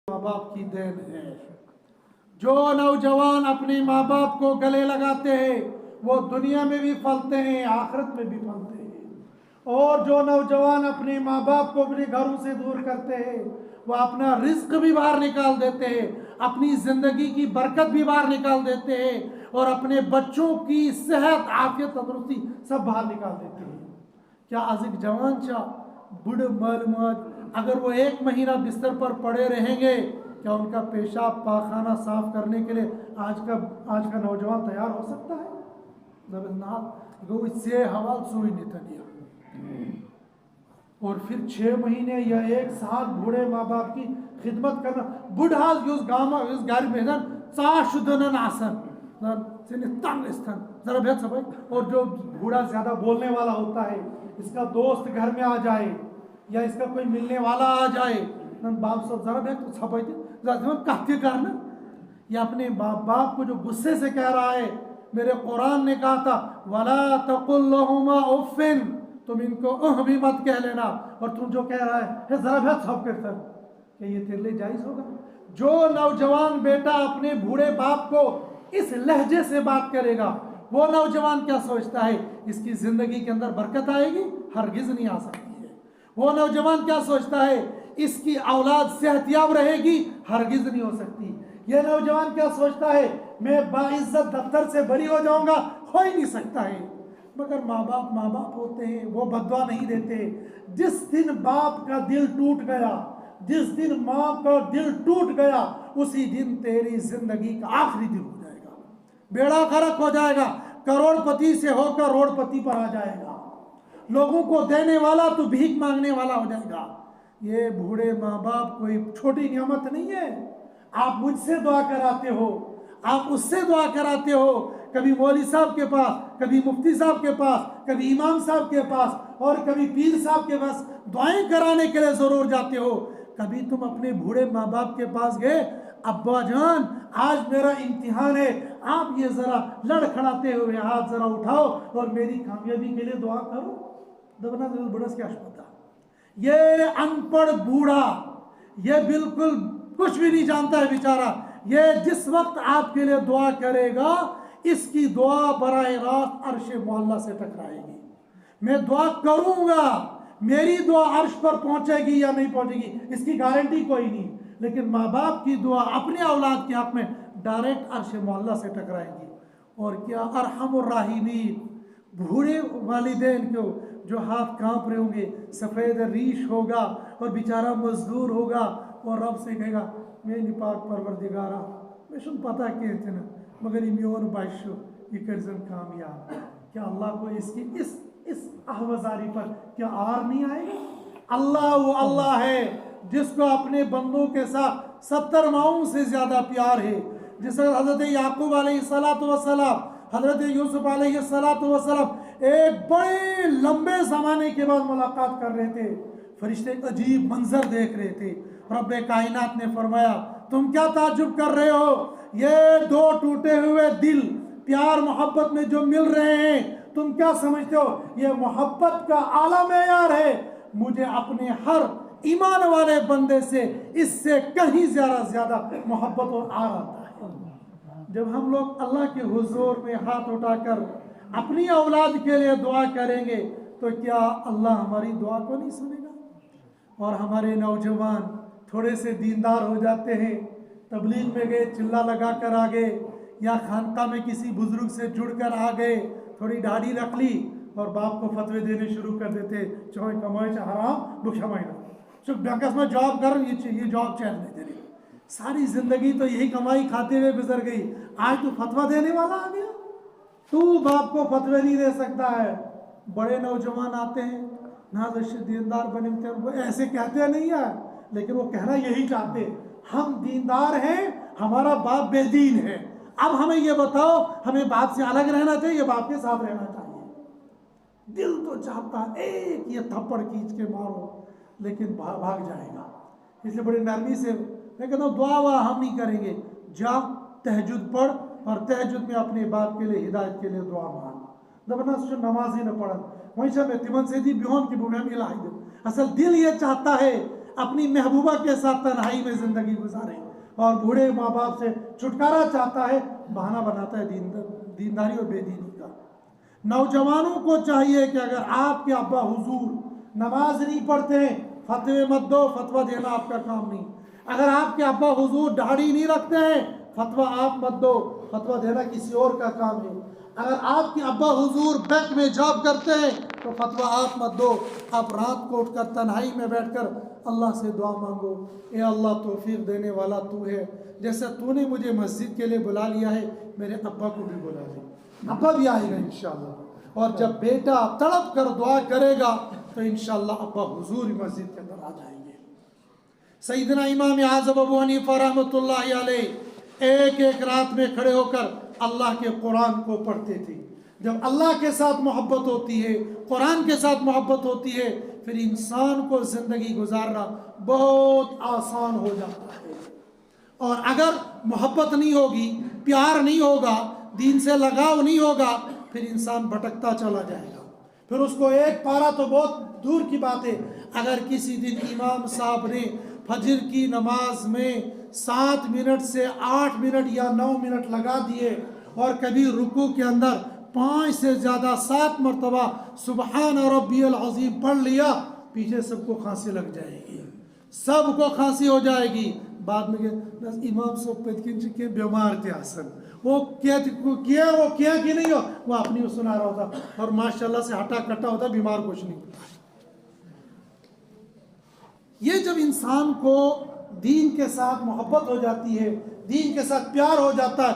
माँ बाप की देन है। जो नौजवान अपने माँ बाप को गले लगाते हैं वो दुनिया में भी फलते हैं, आखिरत में भी फलते हैं। और जो नौजवान अपने माँ बाप को अपने घरों से दूर करते हैं वो अपना रिस्क भी बाहर निकाल देते हैं, अपनी ज़िंदगी की बरकत भी बाहर निकाल देते हैं और अपने बच्चों की सेहत, आफियत, तंदुरुस्ती सब बाहर निकाल देते हैं। क्या अज़िक जवान चा बुढ़ मालूमात अगर वो 1 महीना बिस्तर पर पड़े रहेंगे, क्या उनका पेशाब पाखाना साफ करने के लिए आज का नौजवान तैयार हो सकता है? गो इससे हवाल सुई नितनिया। और फिर 6 महीने या 1 साल बूढ़े माँ बाप की खिदमत करना। बुढ़ा उस गाँव उस घर में चाशुदन आसन तंग स्थन जरा भेद सब। और जो बूढ़ा ज्यादा बोलने वाला होता है, इसका दोस्त घर में आ जाए या इसका कोई मिलने वाला आ जाए, बाप सब जरा भेद तो छपाई कहते करना। या अपने बाप को जो गुस्से से कह रहा है, मेरे कुरान ने कहा था वला तकुल लहुमा उफ़्फ़िन, तुम इनको भी मत कह लेना। और तुम जो कह रहा है जरा भेद सब करता, क्या ये तेरे लिए जायज होगा? जो नौजवान बेटा अपने बूढ़े बाप को इस लहजे से बात करेगा, वो नौजवान क्या सोचता है इसकी जिंदगी के अंदर बरकत आएगी? हरगिज नहीं आ सकती है। वो नौजवान क्या सोचता है इसकी औलाद सेहतयाब रहेगी? हरगिज नहीं हो सकती। यह नौजवान क्या सोचता है मैं बाइज्जत दफ्तर से बरी हो जाऊंगा? हो ही नहीं सकता है। मगर माँ बाप होते हैं, वो बदवा नहीं देते। जिस दिन बाप का दिल टूट गया, जिस दिन माँ का दिल टूट गया, उसी दिन तेरी जिंदगी का आखिरी दिन हो जाएगा। बेड़ा गर्क हो जाएगा, करोड़पति से होकर रोड़पति पर आ जाएगा। लोगों को देने वाला तो भीख मांगने वाला हो जाएगा। ये बूढ़े माँ बाप कोई छोटी नियामत नहीं है। आप मुझसे दुआ कराते हो, आप उससे दुआ कराते हो, कभी मौलवी साहब के पास, कभी मुफ्ती साहब के पास, कभी इमाम साहब के पास और कभी पीर साहब के पास दुआएं कराने के लिए जरूर जाते हो। कभी तुम अपने बूढ़े माँ बाप के पास गए, अब्बा जान आज मेरा इम्तिहान है, आप ये जरा लड़खड़ाते हुए हाथ जरा उठाओ और मेरी कामयाबी के लिए दुआ करो? दबना बड़स क्या पता। ये अनपढ़ बूढ़ा, ये बिल्कुल कुछ भी नहीं जानता है बेचारा। ये जिस वक्त आपके लिए दुआ करेगा, इसकी दुआ बराह रास्त अर्श मुअल्ला से टकराएगी। मैं दुआ करूंगा, मेरी दुआ अर्श पर पहुंचेगी या नहीं पहुंचेगी इसकी गारंटी कोई नहीं, लेकिन माँ बाप की दुआ अपने औलाद के हक में डायरेक्ट अर्श मुअल्ला से टकराएगी। और क्या अरहमुर राहिमीन, बूढ़े वालिदैन को जो हाथ कांप रहे होंगे, सफ़ेद रीश होगा और बेचारा मजदूर होगा और रब से कहेगा मैं निपाक परवरदिगारा मैं सुन पता कहते ना मगर इम्योन बाइशो ये करजन कामयाब। क्या अल्लाह को इसकी इस आहवजारी पर क्या आर नहीं आएगा? अल्लाह वो अल्लाह है जिसको अपने बंदों के साथ 70 माओं से ज्यादा प्यार है। जिसे हजरत याकूब अलैहिस्सलातु वस्सलाम, हजरत यूसुफ अलैहिस्सलातु वस्सलाम एक बड़े लंबे ज़माने के बाद मुलाकात कर रहे थे। फरिश्ते अजीब मंजर देख रहे थे। रब्बे कायनात ने फरमाया तुम क्या ताज्जुब कर रहे हो? ये 2 टूटे हुए दिल प्यार मोहब्बत में जो मिल रहे हैं, तुम क्या समझते हो ये मोहब्बत का आला मेयार है? मुझे अपने हर ईमान वाले बंदे से इससे कहीं ज्यादा मोहब्बत और आर आता है। जब हम लोग अल्लाह के हुजूर में हाथ उठाकर अपनी औलाद के लिए दुआ करेंगे तो क्या अल्लाह हमारी दुआ को नहीं सुनेगा? और हमारे नौजवान थोड़े से दीनदार हो जाते हैं, तबलीग में गए चिल्ला लगा कर आ गए या खानका में किसी बुजुर्ग से जुड़कर आ गए, थोड़ी दाढ़ी रख ली और बाप को फतवे देने शुरू कर देते, चोय कमाई हराम बुखमाइना चुप बैंकस में जॉब कर, ये जॉब चैन नहीं तेरी, सारी जिंदगी तो यही कमाई खाते हुए गुजर गई, आज तो फतवा देने वाला आ गया। तू बाप को फतवे नहीं दे सकता है। बड़े नौजवान आते हैं ना दीनदार बने, वो ऐसे कहते नहीं है लेकिन वो कहना यही चाहते हम दीनदार हैं, हमारा बाप बेदीन है। अब हमें ये बताओ हमें बाप से अलग रहना चाहिए या बाप के साथ रहना चाहिए? दिल तो चाहता एक ये थप्पड़ खींच के मारो, लेकिन भाग जाएगा। इसलिए बड़ी नरमी से मैं कहता हूँ दुआ वह हम नहीं करेंगे, जा तहज्जुद पढ़ और तहज्जुद में अपने बाप के लिए हिदायत के लिए दुआ मांग। जबरदस्त नमाज ही न पढ़ वहीं से मैं तिमन से दी बिहोन की बुढ़ा मिला। असल दिल ये चाहता है अपनी महबूबा के साथ तन्हाई में ज़िंदगी गुजारे। और बूढ़े माँ बाप से छुटकारा चाहता है, बहाना बनाता है दीनदारी और बेदीनी का। नौजवानों को चाहिए कि अगर आपके अब्बा हुजूर नमाज नहीं पढ़ते हैं, फतवे मत दो, फतवा देना आपका काम नहीं। अगर आपके अब्बा हुजूर दाढ़ी नहीं रखते हैं, फतवा आप मत दो, फतवा देना किसी और का काम है। अगर आपके अब्बा हुजूर बैंक में जॉब करते हैं तो फतवा आप मत दो। आप रात को उठकर तन्हाई में बैठकर अल्लाह से दुआ मांगो, ए अल्लाह तौफीक देने वाला तू है, जैसा तूने मुझे मस्जिद के लिए बुला लिया है, मेरे अब्बा को भी बुला ले। अब्बा भी आएगा इंशाअल्लाह। और जब बेटा तड़प कर दुआ करेगा तो इंशाअल्लाह अब्बा हुजूर मस्जिद के अंदर आ जाएंगे। सैयदना इमाम आज़म अबू हनीफा रहमतुल्लाह अलैह एक एक रात में खड़े होकर अल्लाह के कुरान को पढ़ते थे। जब अल्लाह के साथ मोहब्बत होती है, कुरान के साथ मोहब्बत होती है, फिर इंसान को ज़िंदगी गुजारना बहुत आसान हो जाता है। और अगर मोहब्बत नहीं होगी, प्यार नहीं होगा, दीन से लगाव नहीं होगा, फिर इंसान भटकता चला जाएगा। फिर उसको एक पारा तो बहुत दूर की बात है, अगर किसी दिन इमाम साहब ने फजर की नमाज में 7 मिनट से 8 मिनट या 9 मिनट लगा दिए और कभी रुकू के अंदर 5 से ज़्यादा 7 मरतबा सुबहान रब्बियल अज़ीम पढ़ लिया, पीछे सबको खांसी लग जाएगी, सबको खांसी हो जाएगी। बाद में इमाम साहब के बीमार थे हसन, वो क्या कि नहीं हो, वो अपनी सुना रहा होता और माशाल्लाह से हटा कटा होता, बीमार कुछ नहीं होता। ये जब इंसान को दीन के साथ मोहब्बत हो जाती है, दीन के साथ प्यार हो जाता है,